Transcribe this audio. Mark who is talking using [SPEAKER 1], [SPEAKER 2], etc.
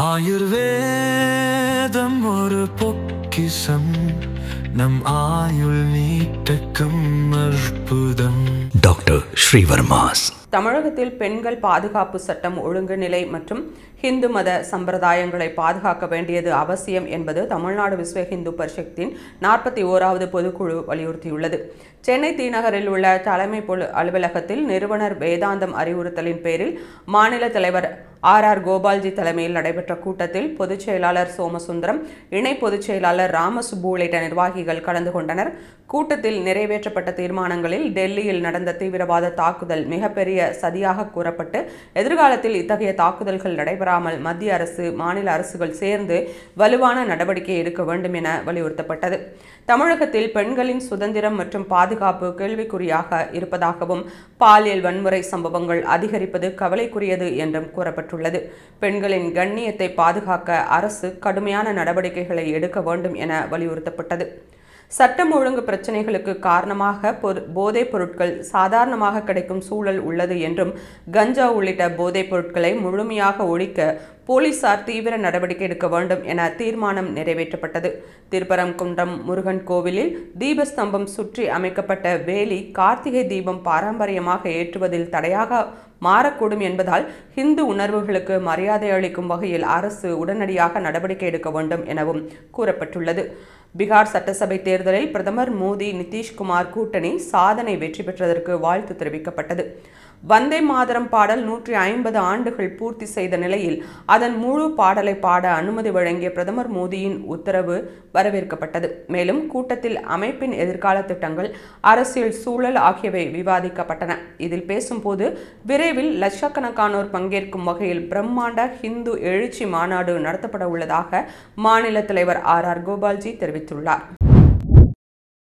[SPEAKER 1] ஆயுர்வேதம் ஒரு பொக்கிஷம் நம் ஆயுள் நீட்டக்கும் அற்புதம். டாக்டர் ஸ்ரீவர்மாஸ்.
[SPEAKER 2] தமிழகத்தில் பெண்கள் பாதுகாப்பு சட்டம் ஒழுங்கு நிலை மற்றும் ஹிந்து மத சம்பிரதாயங்களை பாதுகாக்க வேண்டியது அவசியம் என்பது தமிழ்நாடு விஸ்வ ஹிந்து பரிஷத்தின் 41வது பொதுக்குழு வலியுறுத்தியுள்ளது. சென்னை தீநகரில் உள்ள தலைமை அலுவலகத்தில் நிறுவனர் வேதாந்தம் அறிவுறுத்தலின் பேரில் மாநில தலைவர் R. கோபால்ஜி தலைமையில் நடைபெற்ற கூட்டத்தில் பொதுச் செயலாளர் சோமசுந்தரம், இணை பொதுச் செயலாளர் ராமசுப்பு உள்ளிட்ட நிர்வாகிகள் கலந்து கொண்டனர். கூட்டத்தில் நிறைவேற்றப்பட்ட தீர்மானங்களில் டெல்லியில் நடந்த தீவிரவாத தாக்குதல் மிகப்பெரிய சதியாக கூறப்பட்டு எதிர்காலத்தில் இத்தகைய தாக்குதல்கள் நடைபெறாமல் மத்திய அரசு, மாநில அரசுகள் சேர்ந்து வலுவான நடவடிக்கை எடுக்க வேண்டும் என வலியுறுத்தப்பட்டது. தமிழகத்தில் பெண்களின் சுதந்திரம் மற்றும் பாதுகாப்பு கேள்விக்குறியாக இருப்பதாகவும் பாலியல் வன்முறை சம்பவங்கள் அதிகரிப்பது கவலைக்குரியது என்றும் கூறப்பட்டுள்ளது. பெண்களின் கண்ணியத்தை பாதுகாக்க அரசு கடுமையான நடவடிக்கைகளை எடுக்க வேண்டும் என வலியுறுத்தப்பட்டது. சட்டம் ஒழுங்கு பிரச்சினைகளுக்கு காரணமாக போதைப் பொருட்கள் சாதாரணமாக கிடைக்கும் சூழல் உள்ளது என்றும் கஞ்சா உள்ளிட்ட போதைப் பொருட்களை முழுமையாக ஒழிக்க போலீசார் தீவிர நடவடிக்கை எடுக்க வேண்டும் என தீர்மானம் நிறைவேற்றப்பட்டது. திருப்பரங்குன்றம் முருகன் கோவிலில் தீபஸ்தம்பம் சுற்றி அமைக்கப்பட்ட வேலி கார்த்திகை தீபம் பாரம்பரியமாக ஏற்றுவதில் தடையாக மாறக்கூடும் என்பதால் ஹிந்து உணர்வுகளுக்கு மரியாதை அளிக்கும் வகையில் அரசு உடனடியாக நடவடிக்கை எடுக்க வேண்டும் எனவும் கூறப்பட்டுள்ளது. பீகார் சட்டசபை தேர்தலில் பிரதமர் மோடி, நிதிஷ்குமார் கூட்டணி சாதனை வெற்றி பெற்றதற்கு வாழ்த்து தெரிவிக்கப்பட்டது. வந்தே மாதரம் பாடல் 150 ஆண்டுகள் பூர்த்தி செய்த நிலையில் அதன் முழு பாடலை பாட அனுமதி வழங்கிய பிரதமர் மோடியின் உத்தரவு வரவேற்கப்பட்டது. மேலும் கூட்டத்தில் அமைப்பின் எதிர்கால திட்டங்கள், அரசியல் சூழல் ஆகியவை விவாதிக்கப்பட்டன. இதில் பேசும்போது விரைவில் லட்சக்கணக்கானோர் பங்கேற்கும் வகையில் பிரம்மாண்ட ஹிந்து எழுச்சி மாநாடு நடத்தப்பட உள்ளதாக மாநில தலைவர் R. கோபால்ஜி தெரிவித்துள்ளார்.